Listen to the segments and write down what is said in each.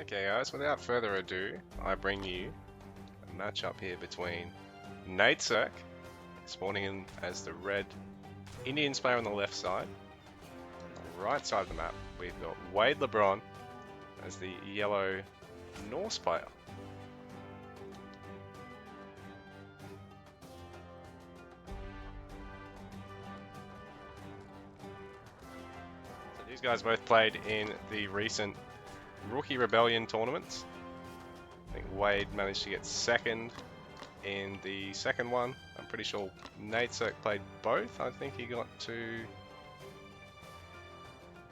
Okay guys, without further ado, I bring you a matchup here between NAitSirc, spawning in as the red Indians player on the left side. On the right side of the map, we've got WadeLebron as the yellow Norse player. So these guys both played in the recent Rookie Rebellion tournaments. I think Wade managed to get second in the second one. I'm pretty sure NAitSirc played both. I think he got to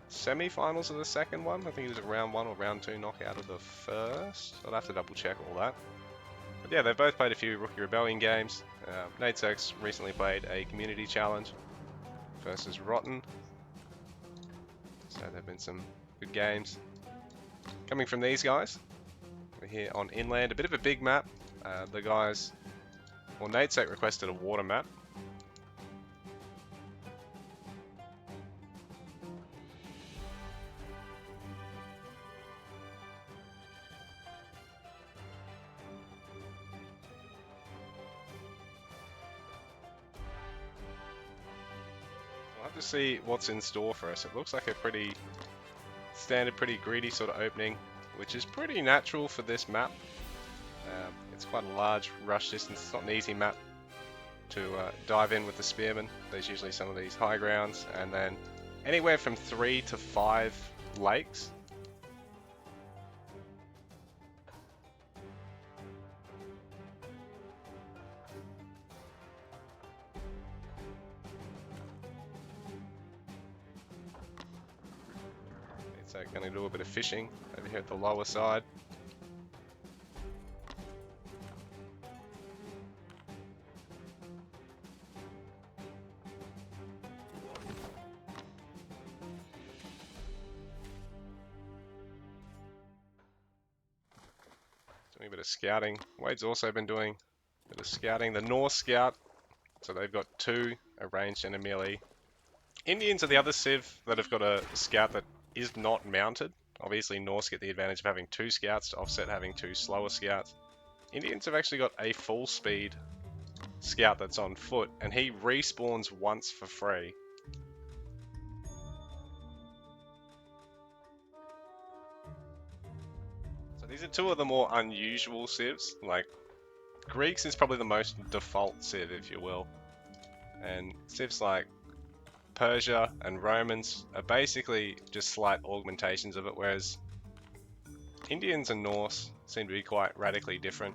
semi-finals of the second one. I think he was a round 1 or round 2 knockout of the first. I'll have to double check all that. But yeah, they've both played a few Rookie Rebellion games. NAitSirc's recently played a community challenge versus Rotten. So there have been some good games coming from these guys. We're here on Inland, a bit of a big map. The guys, well, NAitSirc requested a water map. We'll have to see what's in store for us. It looks like a pretty standard, pretty greedy sort of opening, which is pretty natural for this map. It's quite a large rush distance. It's not an easy map to dive in with the spearmen. There's usually some of these high grounds, and then anywhere from 3 to 5 lakes. So going to do a bit of fishing over here at the lower side. Doing a bit of scouting. Wade's also been doing a bit of scouting. The Norse scout, so they've got 2, a ranged and a melee. Indians are the other civ that have got a scout that is not mounted. Obviously Norse get the advantage of having 2 scouts to offset having 2 slower scouts. Indians have actually got a full speed scout that's on foot, and he respawns once for free. So these are 2 of the more unusual civs. Like, Greeks is probably the most default civ, if you will. And civs like Persia and Romans are basically just slight augmentations of it, whereas Indians and Norse seem to be quite radically different.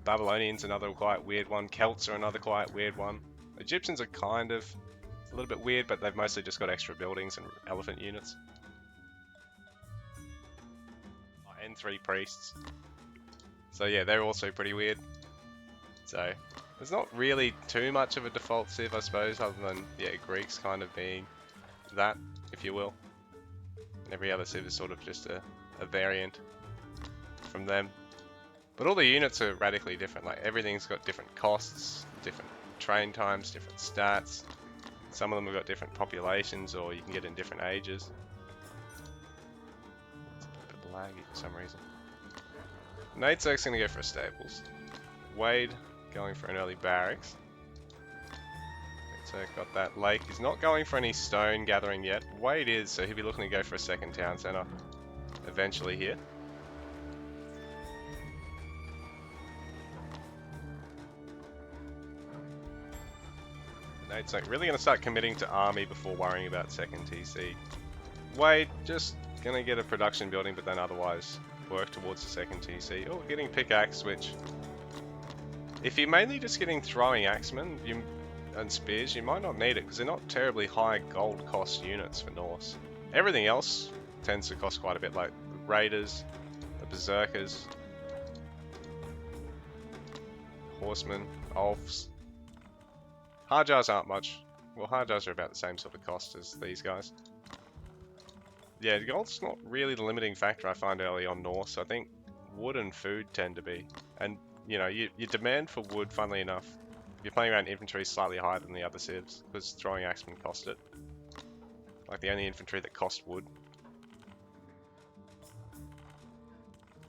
Babylonians another quite weird one. Celts are another quite weird one. Egyptians are kind of a little bit weird, but they've mostly just got extra buildings and elephant units. And 3 priests. So yeah, they're also pretty weird. So there's not really too much of a default civ, I suppose, other than, yeah, Greeks kind of being that, if you will. And every other civ is sort of just a variant from them. But all the units are radically different. Like, everything's got different costs, different train times, different stats. Some of them have got different populations, or you can get in different ages. It's a bit laggy for some reason. NAitSirc's going to go for a stables. Wade going for an early barracks. NAitSirc got that lake. He's not going for any stone gathering yet. Wade is, so he'll be looking to go for a second town centre eventually here. NAitSirc really going to start committing to army before worrying about second TC. Wade just going to get a production building, but then otherwise work towards the second TC. Oh, getting pickaxe, which, if you're mainly just getting throwing axemen and spears, you might not need it, because they're not terribly high gold cost units for Norse. Everything else tends to cost quite a bit, like the raiders, the berserkers, horsemen, elves. Hardjars aren't much. Well, hardjars are about the same sort of cost as these guys. Yeah, gold's not really the limiting factor I find early on Norse. I think wood and food tend to be. And, you know, your demand for wood, funnily enough, if you're playing around infantry, is slightly higher than the other civs, because throwing axemen cost it. Like the only infantry that cost wood.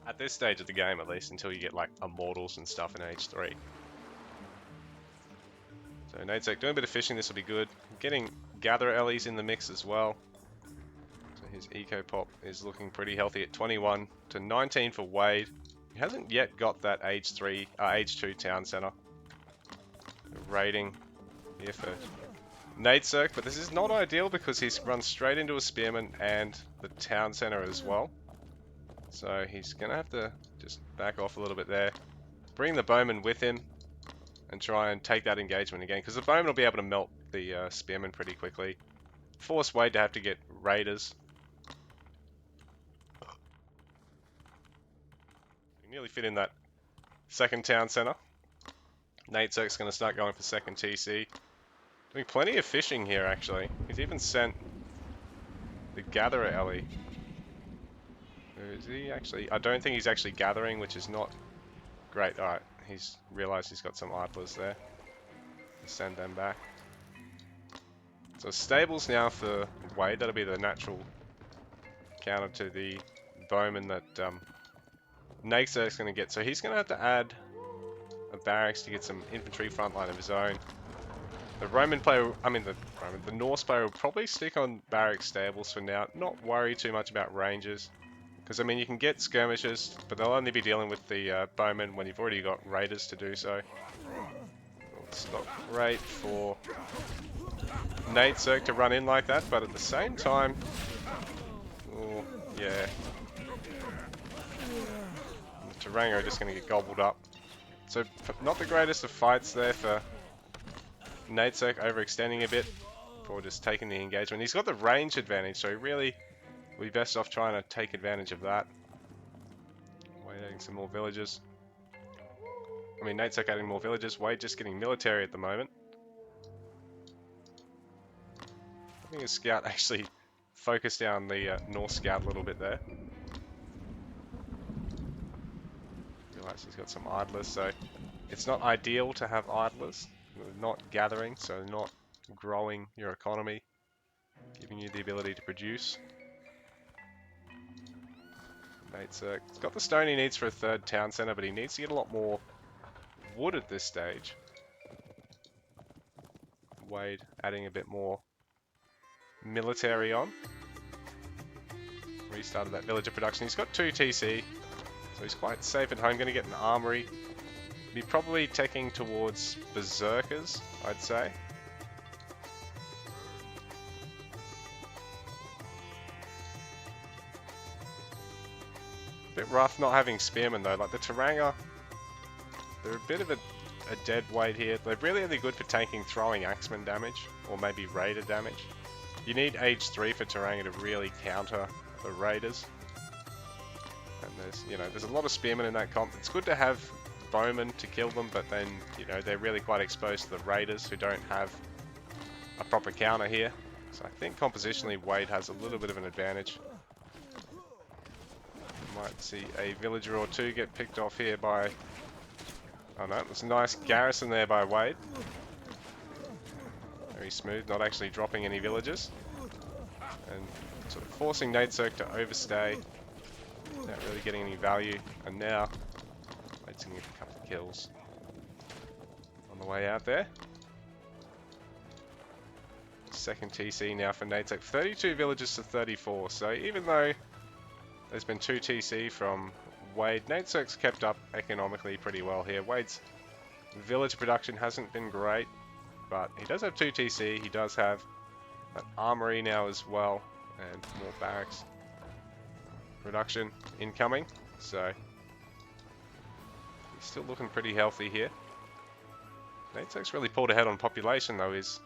At this stage of the game, at least, until you get like immortals and stuff in age 3. So NAitSirc doing a bit of fishing, this will be good. Getting Gather Ellies in the mix as well. So his Eco Pop is looking pretty healthy at 21 to 19 for Wade. He hasn't yet got that age 2 town center. Raiding here for NAitSirc, but this is not ideal because he's run straight into a Spearman and the town center as well. So he's going to have to just back off a little bit there. Bring the Bowman with him and try and take that engagement again, because the Bowman will be able to melt the Spearman pretty quickly. Force Wade to have to get Raiders. You nearly fit in that second town center. NAitSirc's going to start going for second TC. Doing plenty of fishing here, actually. He's even sent the Gatherer Ellie. Is he actually? I don't think he's actually gathering, which is not great. Alright, he's realized he's got some idlers there. Send them back. So stables now for Wade. That'll be the natural counter to the Bowman that NAitSirc's going to get. So he's going to have to add a barracks to get some infantry frontline of his own. The Roman player, the Norse player will probably stick on barracks stables for now. Not worry too much about rangers. Because, I mean, you can get skirmishers, but they'll only be dealing with the Bowman when you've already got raiders to do so. It's not great for NAitSirc to run in like that, but at the same time... Oh, yeah. Tarango are just going to get gobbled up. So, not the greatest of fights there for NAitSirc, overextending a bit before just taking the engagement. He's got the range advantage, so he really will be best off trying to take advantage of that. Wade adding some more villages. I mean, NAitSirc adding more villages. Wade just getting military at the moment. I think his scout actually focused down the North scout a little bit there. Realize he's got some idlers, so it's not ideal to have idlers. They're not gathering, so not growing your economy, giving you the ability to produce. NAitSirc, he's got the stone he needs for a third town center, but he needs to get a lot more wood at this stage. Wade adding a bit more military on. Restarted that villager production. He's got 2 TC, so he's quite safe at home. Going to get an armory. Be probably taking towards berserkers, I'd say. Bit rough not having spearmen though. Like the Taranga, they're a bit of a dead weight here. They're really only good for tanking throwing axeman damage or maybe raider damage. You need age 3 for Taranga to really counter the raiders. And there's a lot of spearmen in that comp. It's good to have bowmen to kill them, but then they're really quite exposed to the raiders who don't have a proper counter here. So I think compositionally Wade has a little bit of an advantage. Might see a villager or two get picked off here by... Oh no, it was a nice garrison there by Wade. Very smooth, not actually dropping any villagers. And sort of forcing NAitSirc to overstay. Not really getting any value. And now, Wade's going to get a couple of kills on the way out there. Second TC now for NAitSirc. 32 villagers to 34. So even though there's been 2 TC from Wade, NAitSirc's kept up economically pretty well here. Wade's village production hasn't been great, but he does have 2 TC. He does have an armory now as well, and more barracks production incoming. So he's still looking pretty healthy here. NAitSirc's really pulled ahead on population though. He's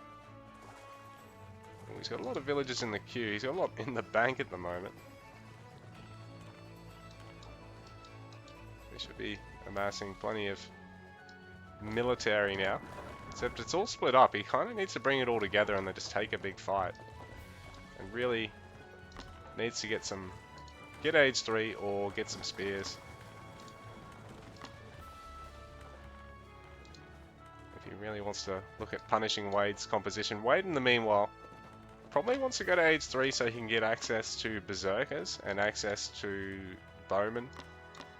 got a lot of villagers in the queue. He's got a lot in the bank at the moment. He should be amassing plenty of military now. Except it's all split up. He kind of needs to bring it all together and then just take a big fight. And really needs to get age 3 or get some spears. If he really wants to look at punishing Wade's composition. Wade, in the meanwhile, probably wants to go to age 3 so he can get access to berserkers and access to bowmen.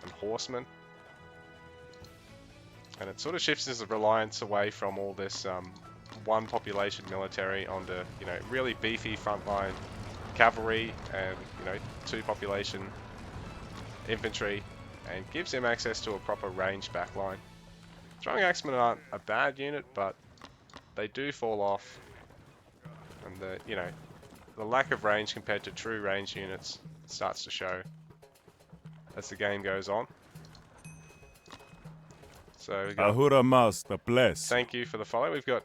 and horsemen. And it sort of shifts his reliance away from all this one population military onto, you know, really beefy frontline cavalry and, you know, 2 population infantry, and gives him access to a proper range backline. Throwing axemen aren't a bad unit, but they do fall off, and the, you know, the lack of range compared to true range units starts to show as the game goes on. So we've got, Ahura Mazda, bless. thank you for the follow. We've got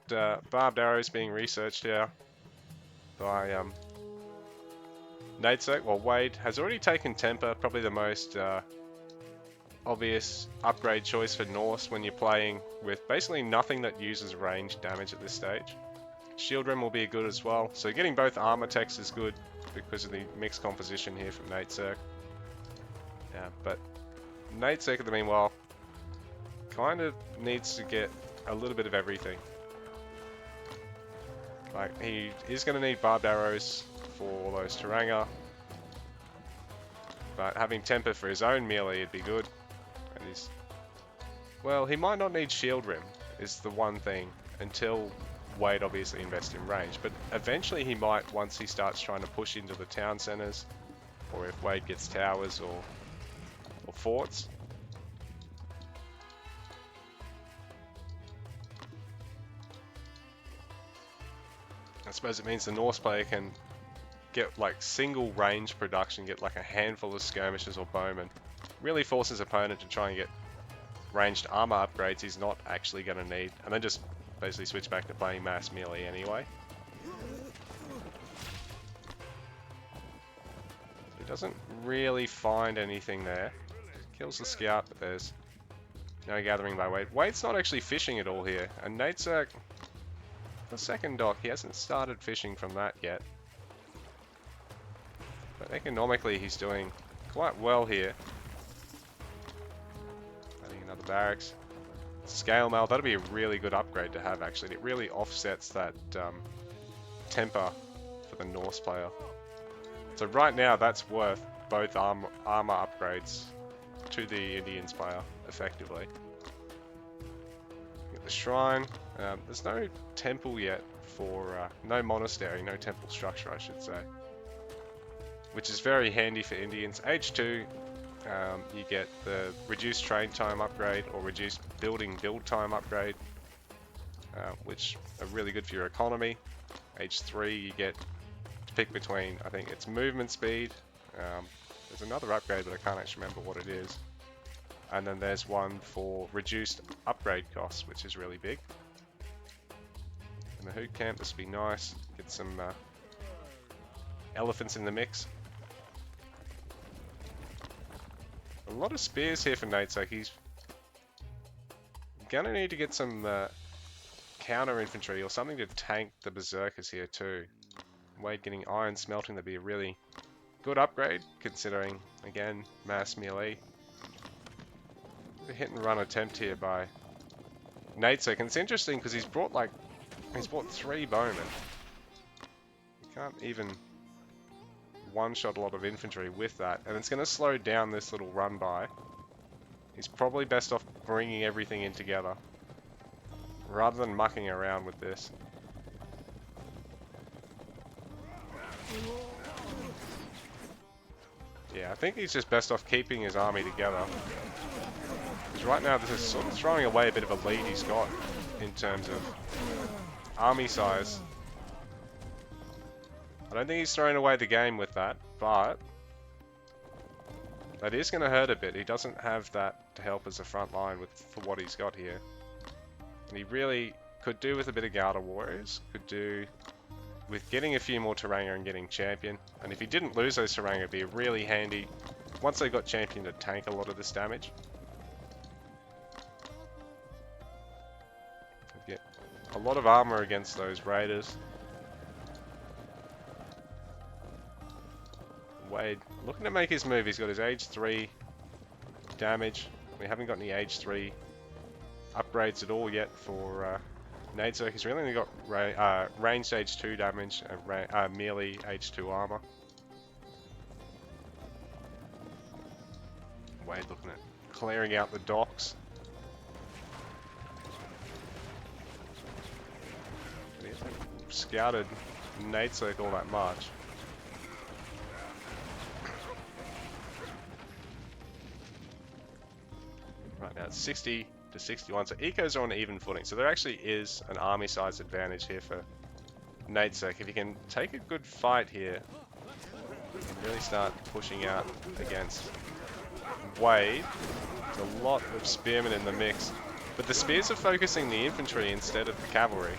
barbed arrows being researched here by NAitSirc. Well, Wade has already taken temper, probably the most obvious upgrade choice for Norse when you're playing with basically nothing that uses range damage at this stage. Shield Rim will be good as well, so getting both armor techs is good because of the mixed composition here from NAitSirc. Yeah, but NAitSirc in the meanwhile kind of needs to get a little bit of everything. Like, he is going to need barbed arrows for those Taranga, but having temper for his own melee would be good. And he's, well, he might not need shield rim is the one thing until Wade obviously invests in range, but eventually he might once he starts trying to push into the town centers, or if Wade gets towers or forts. I suppose it means the Norse player can get like single range production, get like a handful of skirmishers or bowmen. Really force his opponent to try and get ranged armor upgrades he's not actually going to need, and then just basically switch back to playing mass melee anyway. He doesn't really find anything there. Kills the scout, but there's no gathering by Wade. Wade's not actually fishing at all here, and NAitSirc, the second dock, he hasn't started fishing from that yet. But economically he's doing quite well here. Adding another barracks. Scale mail, that'll be a really good upgrade to have actually. It really offsets that temper for the Norse player. So right now that's worth both armor upgrades to the Indians player, effectively. Get the shrine. There's no temple yet for, no monastery, no temple structure I should say. Which is very handy for Indians. Age 2, you get the reduced train time upgrade or reduced build time upgrade, which are really good for your economy. Age 3, you get to pick between, I think it's movement speed. There's another upgrade, but I can't actually remember what it is. And then there's one for reduced upgrade costs, which is really big. In the Hoot Camp, this would be nice. Get some elephants in the mix. A lot of spears here for NAitSirc. He's gonna need to get some counter infantry or something to tank the berserkers here too. Wade getting iron smelting, that'd be a really good upgrade considering, again, mass melee. A hit and run attempt here by NAitSirc, and it's interesting because he's brought 3 bowmen. You can't even one-shot a lot of infantry with that, and it's going to slow down this little run by. He's probably best off bringing everything in together rather than mucking around with this. Yeah, I think he's just best off keeping his army together. Because right now this is sort of throwing away a bit of a lead he's got in terms of army size. I don't think he's throwing away the game with that, but that is going to hurt a bit. He doesn't have that to help as a front line for what he's got here. And he really could do with a bit of Garda Warriors, could do with getting a few more Taranga and getting Champion. And if he didn't lose those Taranga, it'd be really handy once they got Champion to tank a lot of this damage. Get a lot of armor against those raiders. Wade looking to make his move. He's got his age 3 damage. We haven't got any age 3 upgrades at all yet for NAitSirc. He's really only got ranged age 2 damage and melee age 2 armor. Wade looking at clearing out the docks. He hasn't scouted NAitSirc all that much. Right now it's 60 to 61, so ecos are on even footing. So there actually is an army size advantage here for NAitSirc. If you can take a good fight here, you can really start pushing out against Wade. There's a lot of spearmen in the mix, but the spears are focusing the infantry instead of the cavalry,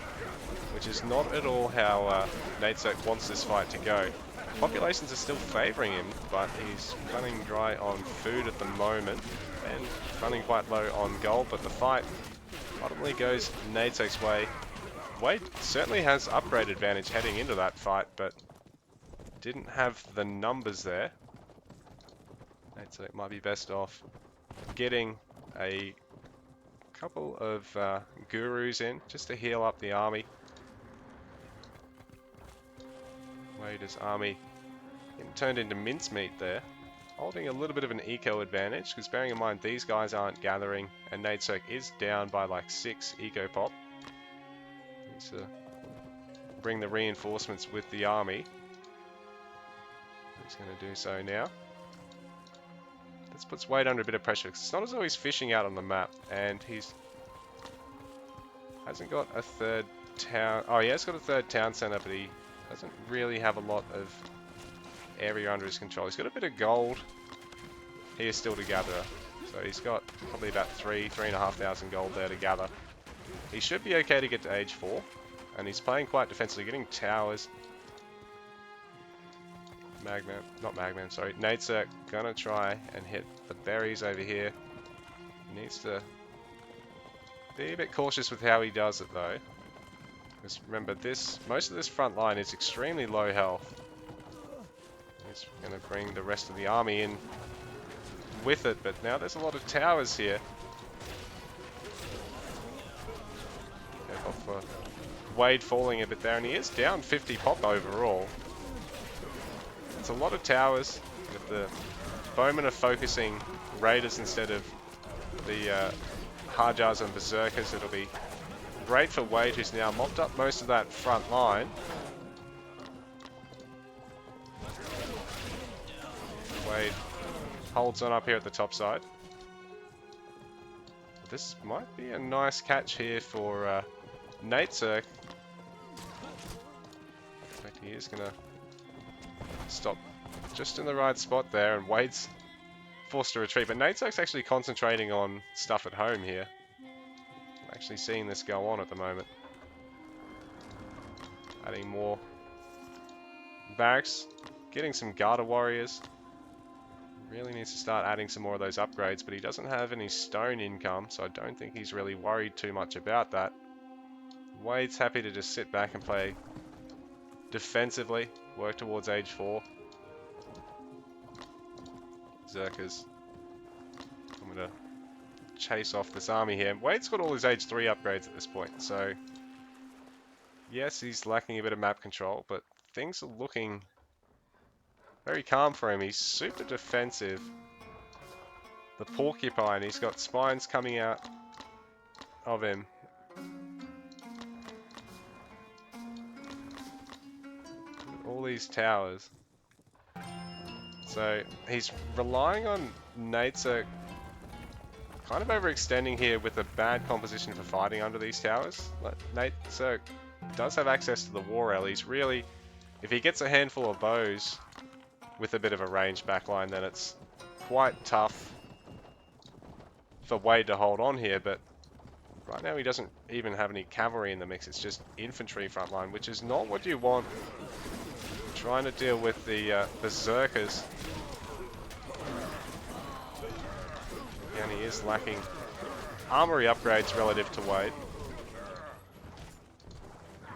which is not at all how NAitSirc wants this fight to go. Populations are still favouring him, but he's running dry on food at the moment and running quite low on gold, but the fight ultimately goes NAitSirc's way. Wade certainly has upgrade advantage heading into that fight, but didn't have the numbers there. NAitSirc might be best off getting a couple of gurus in just to heal up the army. Wade's army getting turned into mincemeat there, holding a little bit of an eco advantage, because bearing in mind these guys aren't gathering and NAitSirc is down by like 6 eco pop. Needs to bring the reinforcements with the army. He's going to do so now. This puts Wade under a bit of pressure, because it's not as though he's fishing out on the map, and he's hasn't got a third town. Oh, he has got a third town centre, but he doesn't really have a lot of area under his control. He's got a bit of gold here still to gather, so he's got probably about 3,500 gold there to gather. He should be okay to get to age 4, and he's playing quite defensively, getting towers. Sorry, NAitSirc gonna try and hit the berries over here. He needs to be a bit cautious with how he does it though. Because remember, most of this front line is extremely low health. He's going to bring the rest of the army in with it, but now there's a lot of towers here. Careful for Wade falling a bit there, and he is down 50 pop overall. It's a lot of towers. If the bowmen are focusing raiders instead of the Hajars and Berserkers, it'll be great for Wade, who's now mopped up most of that front line. Wade holds on up here at the top side. This might be a nice catch here for NAitSirc. In fact, he is going to stop just in the right spot there, and Wade's forced to retreat. But NAitSirc's actually concentrating on stuff at home here. Actually seeing this go on at the moment. Adding more barracks, getting some Garda warriors. Really needs to start adding some more of those upgrades, but he doesn't have any stone income, so I don't think he's really worried too much about that. Wade's happy to just sit back and play defensively, work towards age 4. Berserkers, I'm going to chase off this army here. Wade's got all his age 3 upgrades at this point, so yes, he's lacking a bit of map control, but things are looking very calm for him. He's super defensive. The porcupine, he's got spines coming out of him. All these towers. So he's relying on NAitSirc kind of overextending here with a bad composition for fighting under these towers. Like, NAitSirc does have access to the war alleys. Really, if he gets a handful of bows with a bit of a ranged backline, then it's quite tough for Wade to hold on here, but right now he doesn't even have any cavalry in the mix. It's just infantry frontline, which is not what you want. Trying to deal with the Berserkers. And he is lacking armory upgrades relative to Wade.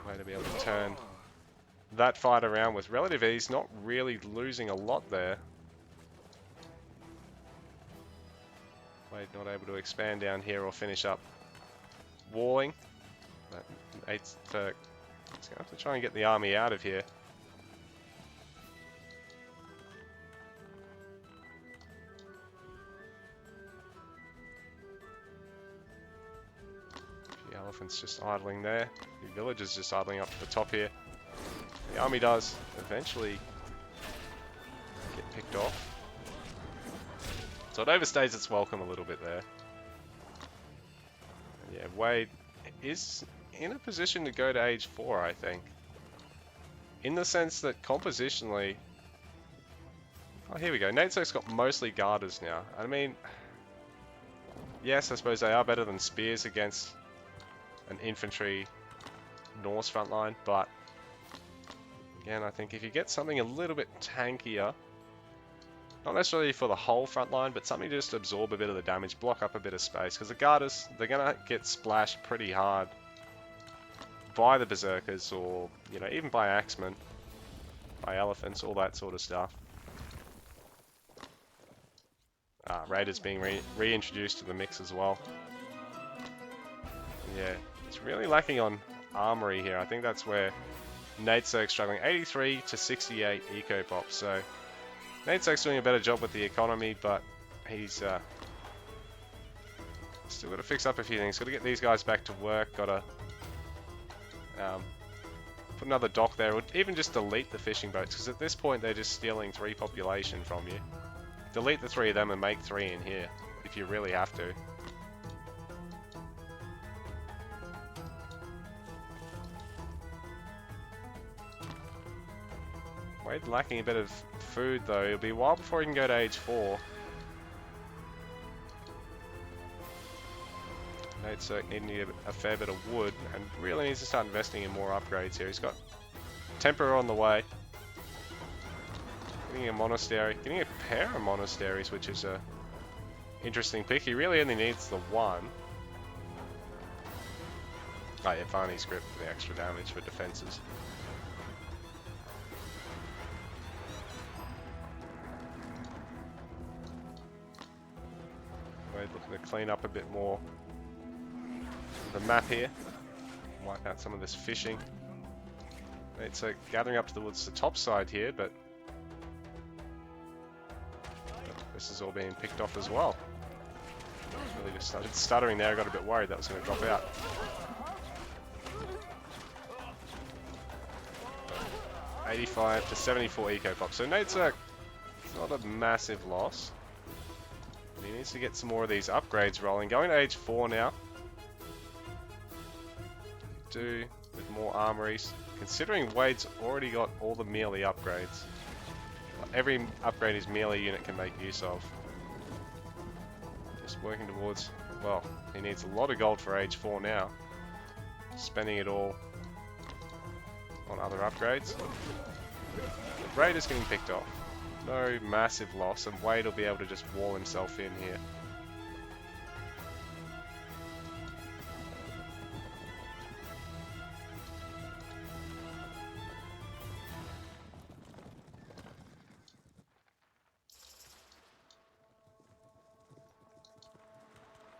Way to be able to turn that fight around with relative ease, not really losing a lot there. Wade not able to expand down here or finish up walling. But NAitSirc is going to have to try and get the army out of here. Elephant's just idling there. The villagers just idling up to the top here. The army does eventually get picked off. So it overstays its welcome a little bit there. And yeah, Wade is in a position to go to age 4, I think. In the sense that compositionally... Oh, here we go. NAitSirc's got mostly garters now. I mean... Yes, I suppose they are better than spears against an infantry Norse front line, but... Again, I think if you get something a little bit tankier... Not necessarily for the whole front line, but something to just absorb a bit of the damage, block up a bit of space. Because the garters, they're going to get splashed pretty hard by the berserkers, or, you know, even by axemen, by elephants, all that sort of stuff. Raiders being reintroduced to the mix as well. Yeah, it's really lacking on armory here. I think that's where NAitSirc's struggling. 83 to 68 eco pop, so... NAitSirc's doing a better job with the economy, but he's still got to fix up a few things. Got to get these guys back to work. Got to put another dock there, or even just delete the fishing boats, because at this point they're just stealing 3 population from you. Delete the 3 of them and make 3 in here, if you really have to. Wade lacking a bit of food though. It'll be a while before he can go to age 4. NAitSirc needing a fair bit of wood and really needs to start investing in more upgrades here. He's got Temper on the way. Getting a monastery. Getting a pair of monasteries, which is a interesting pick. He really only needs the one. Oh yeah, Varney script for the extra damage for defenses. Looking to clean up a bit more the map here, wipe out some of this fishing. It's gathering up towards the top side here, but this is all being picked off as well. Really just started stuttering there. I got a bit worried that was going to drop out. $85 to 74 eco pop. So NAitSirc, it's not a massive loss. He needs to get some more of these upgrades rolling. Going to age 4 now. Do with more armories. Considering Wade's already got all the melee upgrades. Every upgrade his melee unit can make use of. Just working towards... Well, he needs a lot of gold for age 4 now. Spending it all on other upgrades. The Raider's getting picked off. No massive loss, and Wade will be able to just wall himself in here.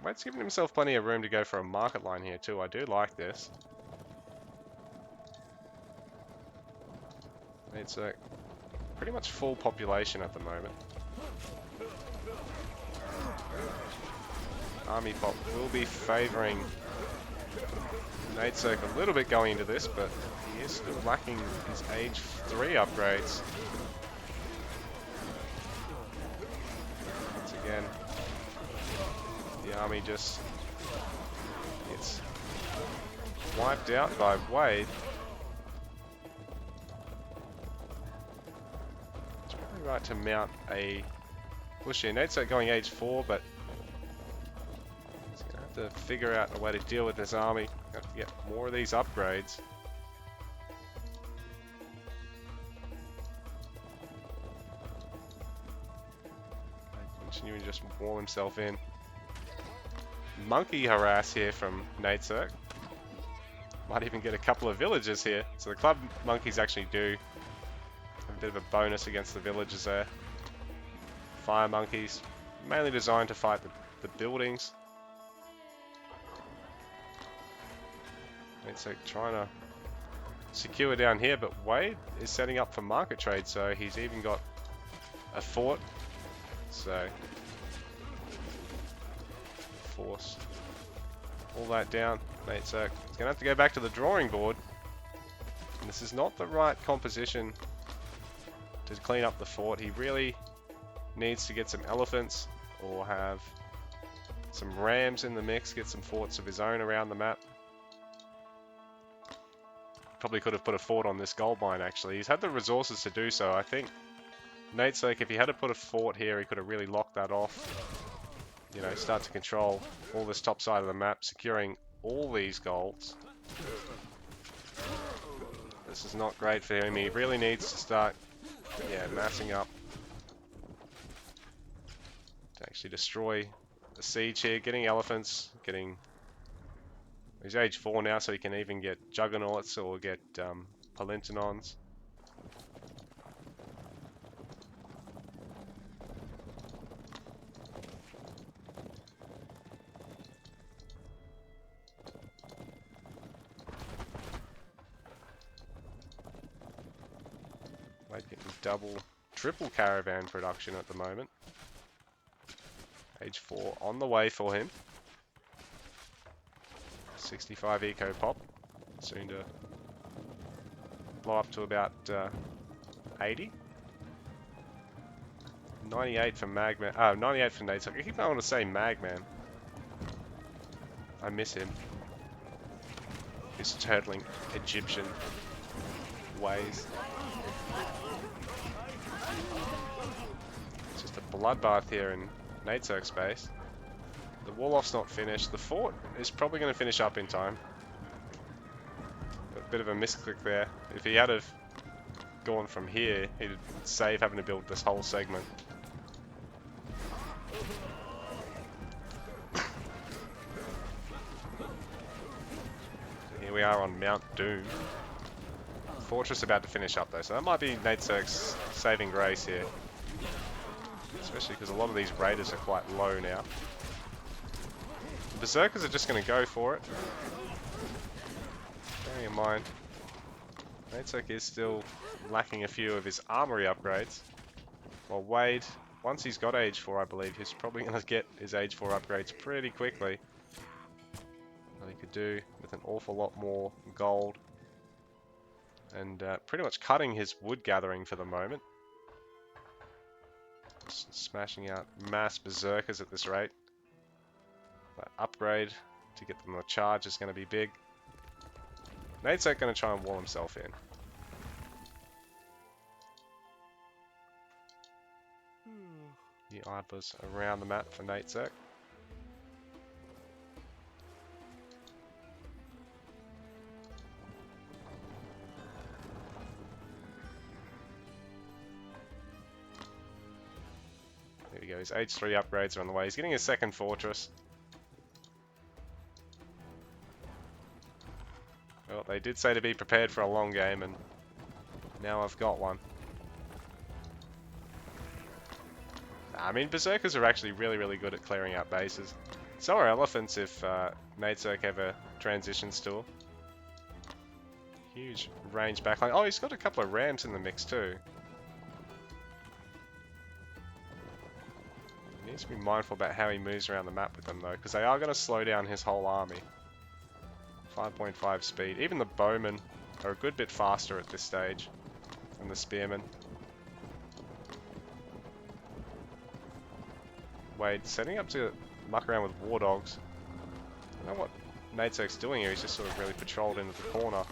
Wade's giving himself plenty of room to go for a market line here too. I do like this. It's a pretty much full population at the moment. Army pop will be favouring NAitSirc a little bit going into this, but he is still lacking his age 3 upgrades. Once again, the army just gets wiped out by Wade. Right to mount a push here. NAitSirc going age 4, but he's going to have to figure out a way to deal with this army. Got to get more of these upgrades. Continuing to just wall himself in. Monkey harass here from NAitSirc. Might even get a couple of villagers here. So the club monkeys actually do a bit of a bonus against the villagers there. Fire monkeys, mainly designed to fight the buildings. It's like trying to secure down here, but Wade is setting up for market trade, so he's even got a fort. So force all that down. NAitSirc is going to have to go back to the drawing board. And this is not the right composition to clean up the fort. He really needs to get some elephants or have some rams in the mix, get some forts of his own around the map. Probably could have put a fort on this gold mine actually. He's had the resources to do so. I think NAitSirc, if he had to put a fort here, he could have really locked that off. You know, start to control all this top side of the map, securing all these golds. This is not great for him. He really needs to start, massing up to actually destroy the siege here. Getting elephants, getting... He's age 4 now, so he can even get juggernauts or get palintinons. Getting double, triple caravan production at the moment. Age 4 on the way for him. 65 eco pop, soon to blow up to about 80. 98 for Magman. Oh, 98 for NAitSirc. I keep wanting to say Magman. I miss him. His turtling Egyptian ways. It's just a bloodbath here in NAitSirc space. The wall-off's not finished. The fort is probably going to finish up in time. A bit of a misclick there. If he had have gone from here, he'd save having to build this whole segment. Here we are on Mount Doom. Fortress about to finish up though, so that might be NAitSirc's saving grace here. Especially because a lot of these raiders are quite low now. The Berserkers are just going to go for it. Bearing in mind, NAitSirc is still lacking a few of his armory upgrades. While Wade, once he's got age 4, I believe, he's probably going to get his age 4 upgrades pretty quickly. What he could do with an awful lot more gold. And pretty much cutting his wood gathering for the moment. Just smashing out mass Berserkers at this rate. That upgrade to get them the charge is going to be big. NAitSirc going to try and wall himself in. The idlers around the map for NAitSirc. There we go, his age 3 upgrades are on the way. He's getting his second fortress. Well, they did say to be prepared for a long game, and now I've got one. I mean, Berserkers are actually really good at clearing out bases. So are elephants if NAitSirc ever transitions to them. Huge range backline. Oh, he's got a couple of rams in the mix too. He needs to be mindful about how he moves around the map with them though, because they are going to slow down his whole army. 5.5 speed. Even the bowmen are a good bit faster at this stage than the spearmen. Wade setting up to muck around with war dogs. I don't know what NAitSirc's doing here. He's just sort of really patrolled into the corner.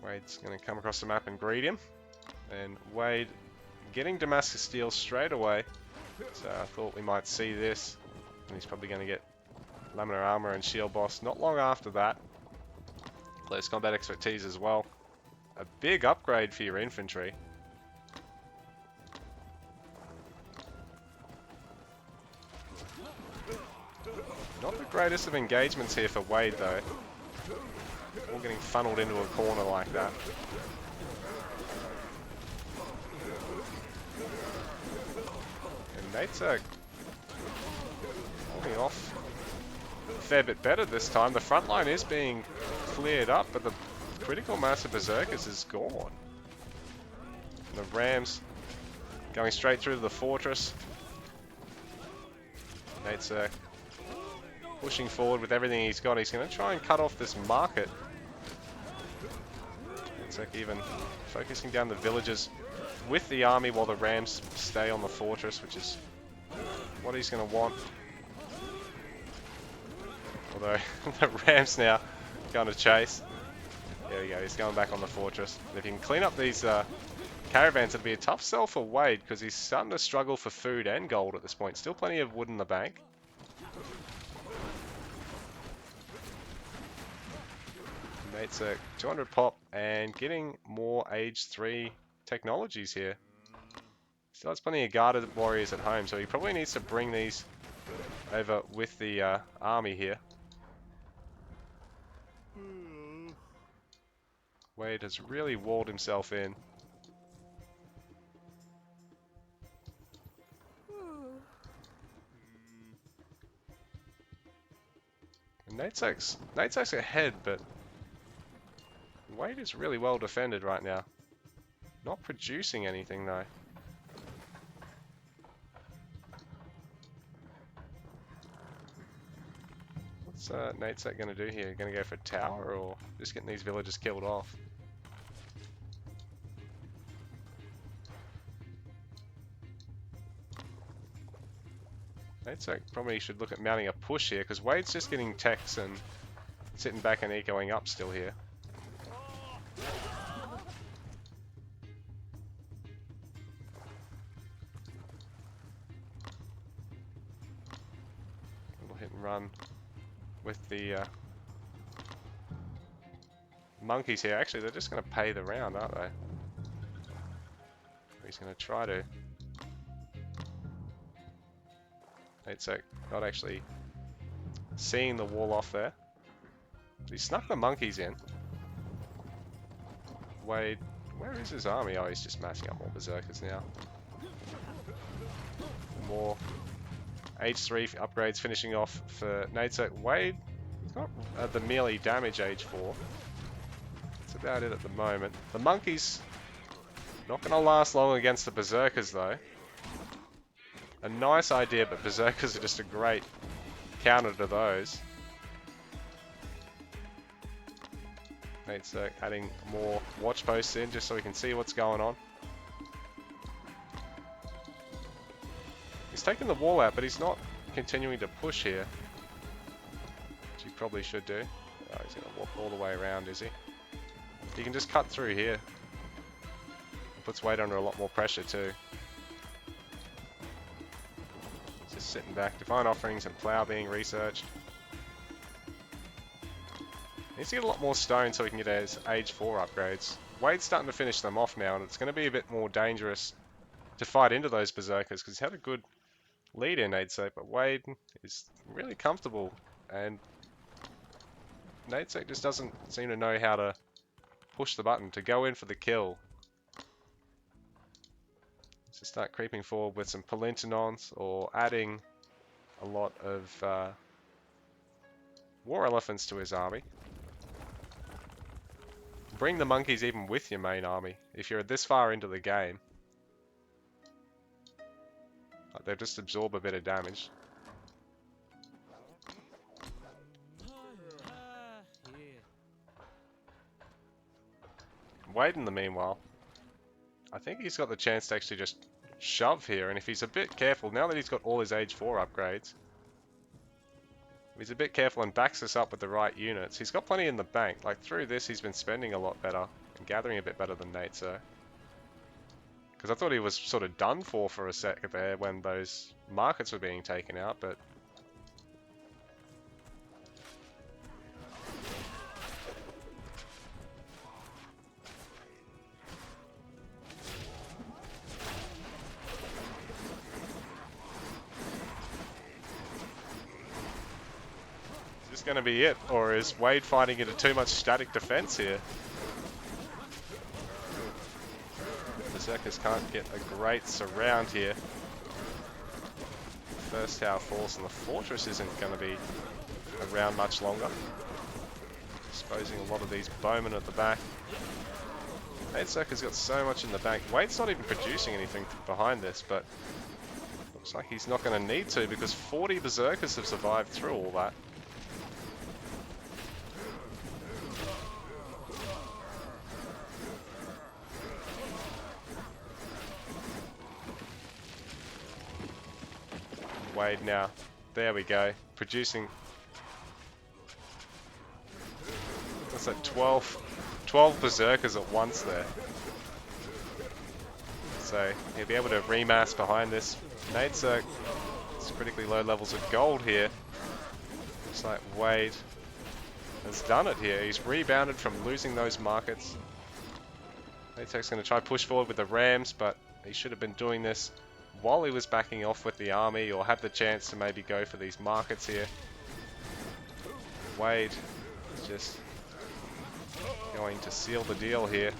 Wade's going to come across the map and greet him. And Wade getting Damascus Steel straight away. So I thought we might see this. And he's probably going to get Laminar Armor and Shield Boss not long after that. Close combat expertise as well. A big upgrade for your infantry. Not the greatest of engagements here for Wade though. All getting funneled into a corner like that. And NAitSirc holding off a fair bit better this time. The front line is being cleared up, but the critical mass of Berserkers is gone. And the Rams going straight through to the fortress. NAitSirc pushing forward with everything he's got. He's going to try and cut off this market. NAitSirc even focusing down the villagers with the army while the Rams stay on the fortress, which is what he's going to want. Although the Rams now going to chase. There we go, he's going back on the fortress. And if he can clean up these caravans, it'll be a tough sell for Wade because he's starting to struggle for food and gold at this point. Still plenty of wood in the bank. NAitSirc 200 pop and getting more age 3 technologies here. Still has plenty of guarded warriors at home, so he probably needs to bring these over with the army here. Wade has really walled himself in. And NAitSirc's ahead, but Wade is really well defended right now. Not producing anything though. What's NAitSirc going to do here? Going to go for tower or just getting these villagers killed off? NAitSirc probably should look at mounting a push here because Wade's just getting techs and sitting back and ecoing up still here. Little hit and run with the monkeys here. Actually, they're just going to pay the round, aren't they? He's going to try to. NAitSirc not actually seeing the wall off there. He snuck the monkeys in. Wade, where is his army? Oh, he's just massing up more berserkers now. More age 3 upgrades finishing off for NAitSirc. Wade, he's got the melee damage age 4. That's about it at the moment. The monkeys not going to last long against the berserkers though. A nice idea, but berserkers are just a great counter to those. NAitSirc adding more watch posts in just so we can see what's going on. He's taking the wall out, but he's not continuing to push here, which he probably should do. Oh, he's going to walk all the way around, is he? He can just cut through here. Puts Wade under a lot more pressure too. Sitting back, divine offerings and plow being researched. Needs to get a lot more stone so he can get his age 4 upgrades. Wade's starting to finish them off now, and it's going to be a bit more dangerous to fight into those berserkers because he's had a good lead in NAitSirc, but Wade is really comfortable, and NAitSirc just doesn't seem to know how to push the button to go in for the kill. To start creeping forward with some Palintinons or adding a lot of war elephants to his army. Bring the monkeys even with your main army if you're this far into the game. Like they'll just absorb a bit of damage. Wade in the meanwhile, I think he's got the chance to actually just shove here, and if he's a bit careful, now that he's got all his age 4 upgrades, if he's a bit careful and backs us up with the right units, he's got plenty in the bank. Like through this he's been spending a lot better and gathering a bit better than NAitSirc. Because I thought he was sort of done for a second there when those markets were being taken out, but going to be it, or is Wade fighting into too much static defense here? Berserkers can't get a great surround here. First tower falls and the fortress isn't going to be around much longer. Exposing a lot of these bowmen at the back. NAitSirc has got so much in the bank. Wade's not even producing anything behind this, but looks like he's not going to need to because 40 berserkers have survived through all that. Wade now. There we go. Producing. What's that? 12 berserkers at once there. So he'll be able to remass behind this. NAitSirc, it's critically low levels of gold here. Looks like Wade has done it here. He's rebounded from losing those markets. NAitSirc's going to try push forward with the Rams, but he should have been doing this while he was backing off with the army, or had the chance to maybe go for these markets here. Wade is just going to seal the deal here.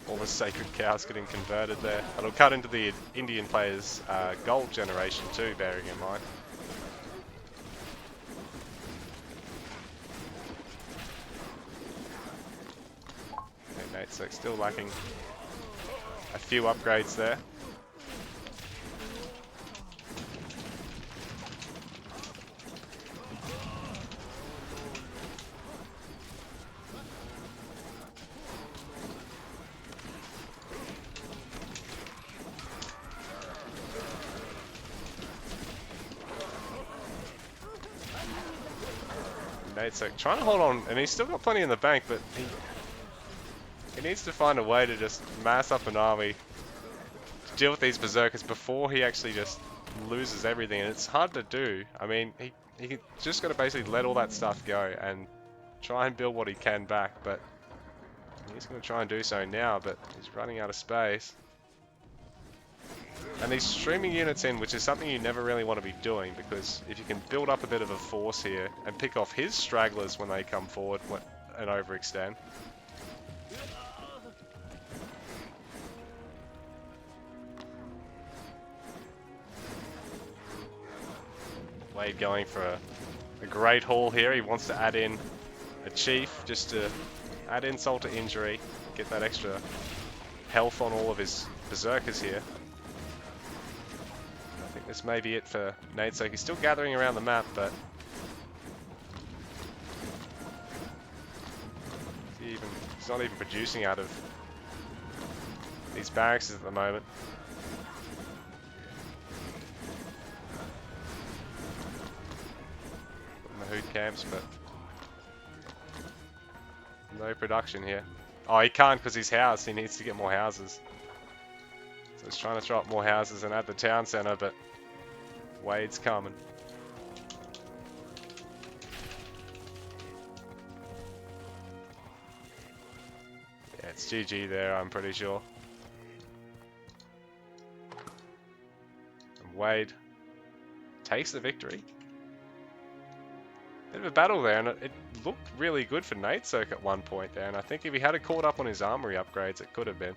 All the sacred cows getting converted there. It'll cut into the Indian players' gold generation too, bearing in mind. Okay, NAitSirc still lacking a few upgrades there. NAitSirc trying to hold on, and he's still got plenty in the bank, but he needs to find a way to just mass up an army to deal with these berserkers before he actually just loses everything, and it's hard to do. I mean, he just got to basically let all that stuff go and try and build what he can back, but he's going to try and do so now, but he's running out of space. And he's streaming units in, which is something you never really want to be doing, because if you can build up a bit of a force here and pick off his stragglers when they come forward and overextend. Wade going for a great haul here. He wants to add in a chief just to add insult to injury, get that extra health on all of his berserkers here. I think this may be it for NAitSirc. He's still gathering around the map, but he's not even producing out of these barracks at the moment. Hood camps, but no production here. Oh, he can't because he's housed. He needs to get more houses. So he's trying to throw up more houses and add the town center, but Wade's coming. Yeah, it's GG there, I'm pretty sure. And Wade takes the victory. Bit of a battle there, and it looked really good for NAitSirc at one point there, and I think if he had caught up on his armory upgrades, it could have been.